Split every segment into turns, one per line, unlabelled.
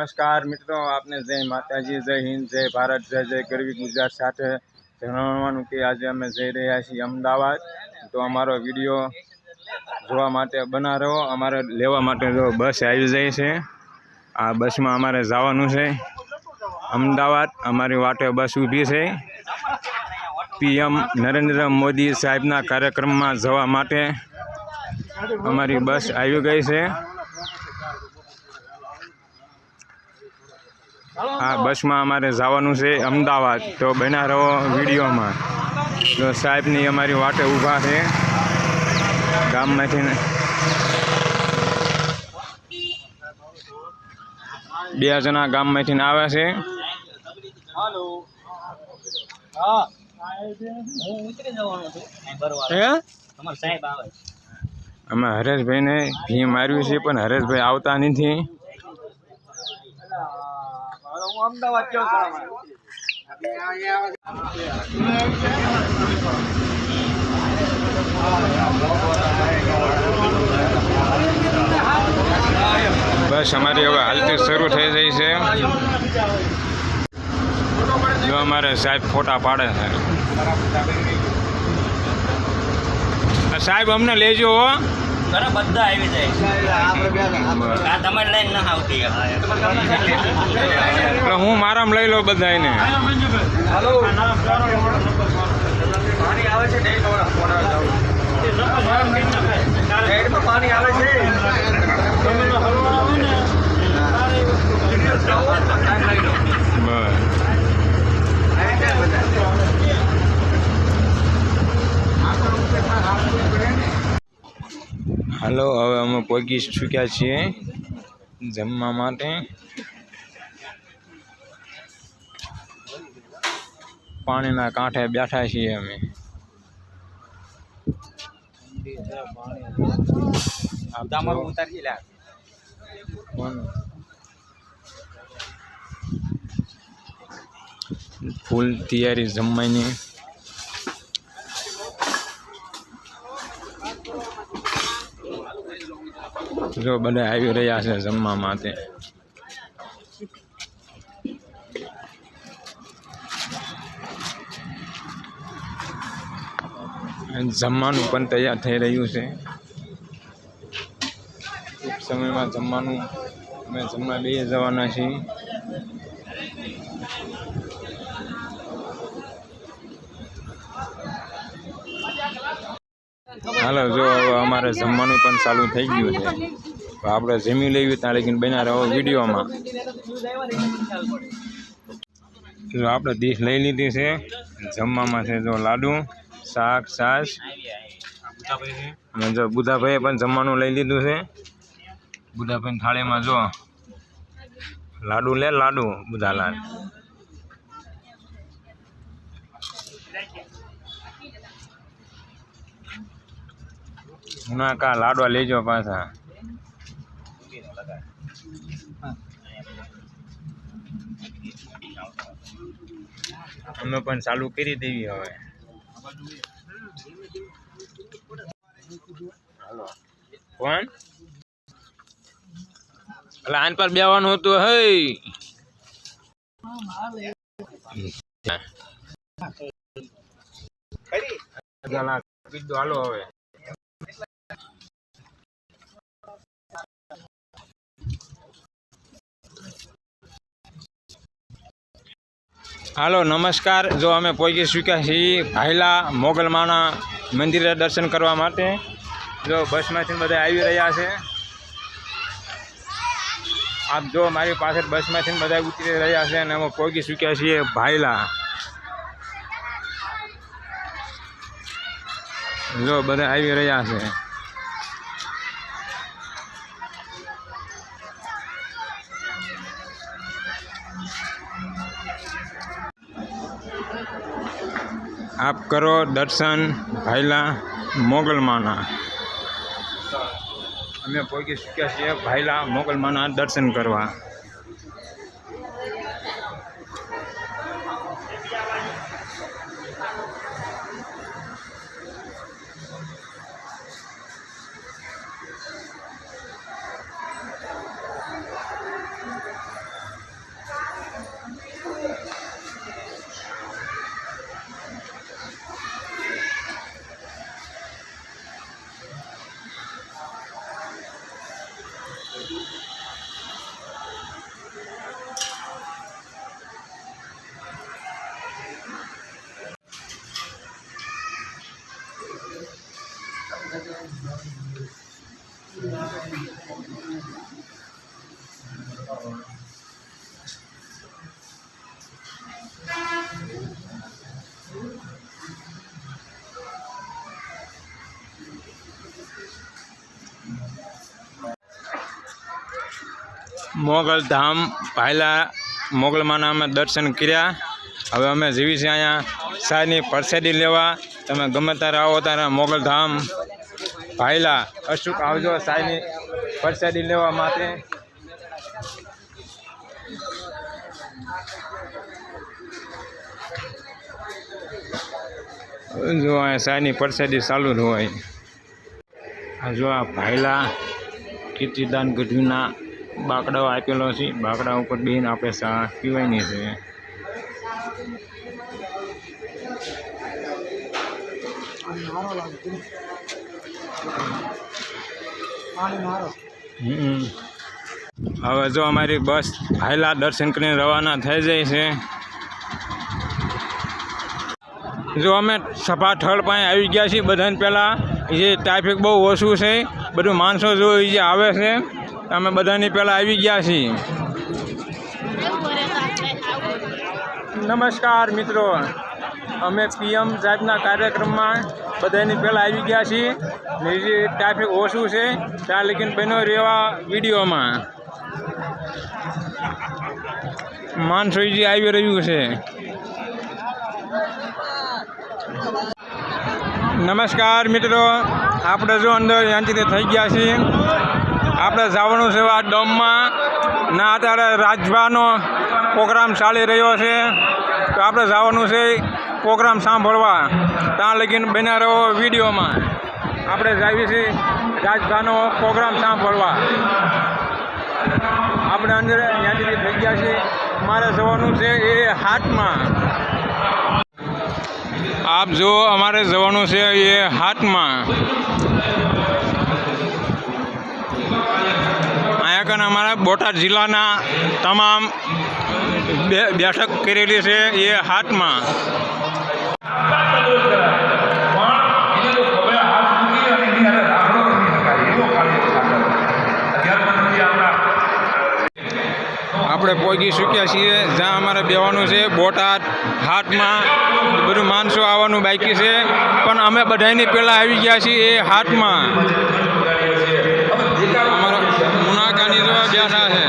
નમસ્કાર મિત્રો, આપને જય માતાજી, જય હિન્દ, જય ભારત, જય જય ગરવી ગુજરાત સાથે જણાવવાનું કે આજે અમે જઈ રહ્યા છીએ અમદાવાદ। તો અમારો વિડીયો જોવા માટે બના રહો। અમારે લેવા માટે જો બસ આવી જાય છે। આ બસમાં અમારે જવાનું છે અમદાવાદ। અમારી વાટે બસ ઊભી છે પીએમ નરેન્દ્ર મોદી સાહેબના કાર્યક્રમમાં જવા માટે અમારી બસ આવી ગઈ છે। આ બસમાં અમારે જવાનું છે અમદાવાદ। તો બના રહો વિડીયોમાં। તો સાહેબની અમારી વાટે ઊભા છે ગામમાંથી। બે જણા ગામમાંથી આવે છે। અમે હરેશભાઈને ભી માર્યું છે પણ હરેશભાઈ આવતા નથી। બસ અમારી હવે હાલતી શરૂ થઈ ગઈ છે। જો અમારે સાહેબ ફોટા પાડે છે। સાહેબ અમને લેજો હો।
બધા આવી જાય તમારે લઈને ના આવતી
એટલે હું મારામાં લઈ લો બધાને।
પાણી આવે છે પાણી આવે છે
હાલો, હવે અમે પહોંચી ચૂક્યા છીએ જમવા માટે। પાણીના કાંઠે બેઠા છીએ અમે। ફૂલ તૈયારી જમવાની। જો બધા આવી રહ્યા છે જમવા માટે। જમવાનું પણ તૈયાર થઈ રહ્યું છે। ટૂંક સમયમાં જમવાનું અમે જમવા બેસી જવાના છીએ। હાલો, જો અમારે જમવાનું પણ ચાલુ થઈ ગયું છે। તો આપણે જમી લેવી ત્યાં લગીને બના રહો વિડીયોમાં। જો આપણે ડીશ લઈ લીધી છે। જમવામાં છે જો લાડુ, શાક, છાશ। અને જો બુધાભાઈએ પણ જમવાનું લઈ લીધું છે। બુધાભાઈ થાળીમાં જો લાડુ લે, લાડુ બુધાલાલ। ના કા લાડવા લેજો પાછા। અમે પણ ચાલુ કરી દેવી હવે। કોણ એટલે આન પર બેવાનું હતું? હે હાલો હવે હાલો નમસ્કાર। જો અમે પહોંચી ચૂક્યા છીએ ભાયલા મોગલમાના મંદિરે દર્શન કરવા માટે। જો બસમાંથી બધા આવી રહ્યા છે। આપ જો મારી પાસે બસમાંથી બધા ઉતરી રહ્યા છે અને અમે પહોંચી ચૂક્યા છીએ ભાયલા। જો બધા આવી રહ્યા છે। આપ કરો દર્શન ભાયલા મોગલમાના। અમે પહોંચી ચૂક્યા છીએ ભાયલા મોગલમાના દર્શન કરવા। મોગલ ધામ ભાયલા મોગલમાના અમે દર્શન કર્યા. હવે અમે જીવી છીએ અહીંયા સાની પ્રસાદી લેવા. તમે ગમે ત્યારે આવો ત્યારે મોગલ ધામ ભાયલા અચૂક આવજો સાની પ્રસાદી લેવા માટે. જો અહીંયા સાની પ્રસાદી ચાલુ જ હોય. આ જો આ ભાયલા કીર્તિદાન ગઢવીના બાકડાઓ આપેલો છે. બાકડા ઉપર બેન આપણે ચા પીવાની છે. હવે જો અમારી બસ ભાયલા દર્શન કરીને રવાના થઈ જાય છે. જો અમે સભા સ્થળ પાસે આવી ગયા છીએ. બધાને પહેલાં જે ટ્રાફિક બહુ ઓછું છે, બધું માણસો જો જે આવે છે, અમે બધાની પહેલાં આવી ગયા છીએ. નમસ્કાર મિત્રો, અમે પીએમ સાહેબના કાર્યક્રમમાં બધાની પહેલાં આવી ગયા છીએ. ને જે ટ્રાફિક ઓછું છે ત્યાં લગીને બનો રહેવા વિડીયોમાં. માણસો જે આવી રહ્યું છે. નમસ્કાર મિત્રો, આપણે જો અંદર શાંતિથી થઈ ગયા છીએ. આપણે જવાનું છે આ ડોમમાં. ના અત્યારે રાજભાનો પ્રોગ્રામ ચાલી રહ્યો છે, તો આપણે જવાનું છે પ્રોગ્રામ સાંભળવા. ત્યાં લગીને બન્યા રહો વિડીયોમાં. આપણે જાવી છીએ રાજભાનો પ્રોગ્રામ સાંભળવા. આપણે અંદર શાંતિથી થઈ ગયા છીએ. મારે જવાનું છે એ હાથમાં. આપ જો અમારે જવાનું છે એ હાથમાં. અહીંયા કને અમારા બોટાદ જિલ્લાના તમામ બેઠક કરેલી છે એ હાથમાં. આપણે પહોંચી ચૂક્યા છીએ જ્યાં અમારે બેવાનું છે બોટાદ હાથમાં. બધું માણસો આવવાનું બાકી છે, પણ અમે બધાની પહેલાં આવી ગયા છીએ એ હાથમાં. અમારા મુનાકાની જો બેઠા છે.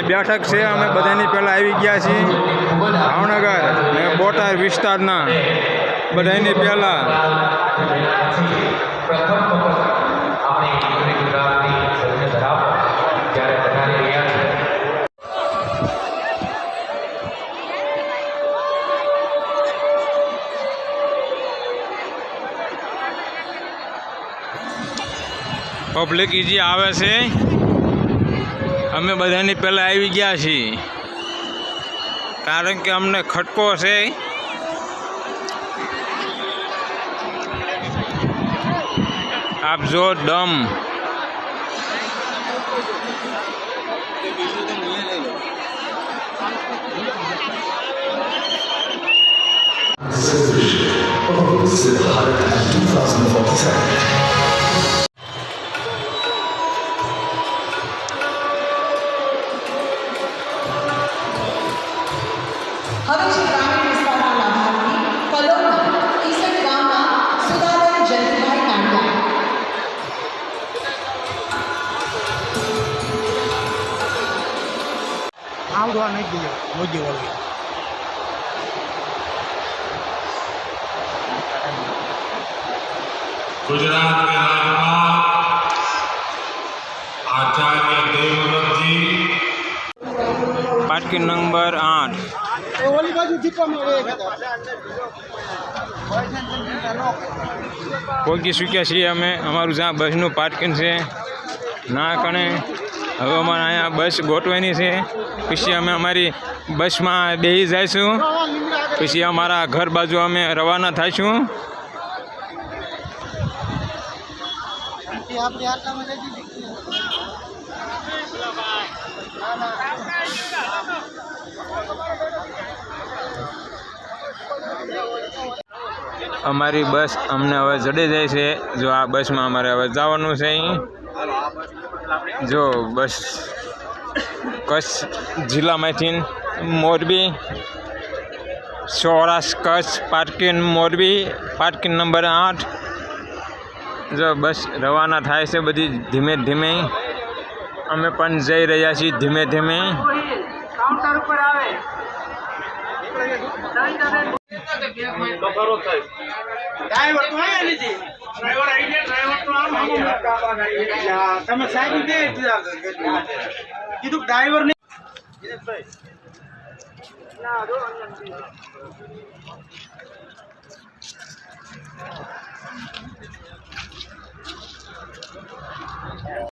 બેઠક છે. અમે બધાની પહેલાં આવી ગયા છીએ ભાવનગર ને બોટાદ વિસ્તારના બધાની પહેલાં. પબ્લિક જે આવે છે, અમે બધાની પહેલાં આવી ગયા છીએ કારણ કે અમને ખટકો છે. આપ જો દમ
是他的2047 જયંતિભાઈ કાંડા.
આવડવા નહીં દીધો મોજી વાળી.
गुजरात के राज्यपाल आचार्य देवव्रतजी
પાર્કિંગ નંબર 8
ઓલી બાજુ જીપવા મળે
પહોંચી ચૂક્યા છીએ અમે. અમારું જ્યાં બસનું પાર્કિંગ છે ના કણે હવે અમારે અહીંયા બસ ગોઠવાની છે. પછી અમે અમારી બસમાં બેસી જઈશું. પછી અમારા ઘર બાજુ અમે રવાના થઈશું.
આપણી આટલામાં જઈ દીધી.
અમારી બસ અમને હવે જડી જાય છે. જો આ બસમાં અમારે હવે જવાનું છે. અહીં જો બસ કચ્છ જિલ્લામાંથી Morbi Saurashtra Kutch parking Morbi parking number 8. જો બસ રવાના થાય છે બધી ધીમે ધીમે. અમે પણ જઈ રહ્યા છીએ ધીમે ધીમે.
ડ્રાઈવર તો આયા નથી. ડ્રાઈવર આવી ગયા. ડ્રાઈવર તો આમ તમે સાહેબ દે કીધું ડ્રાઈવર ને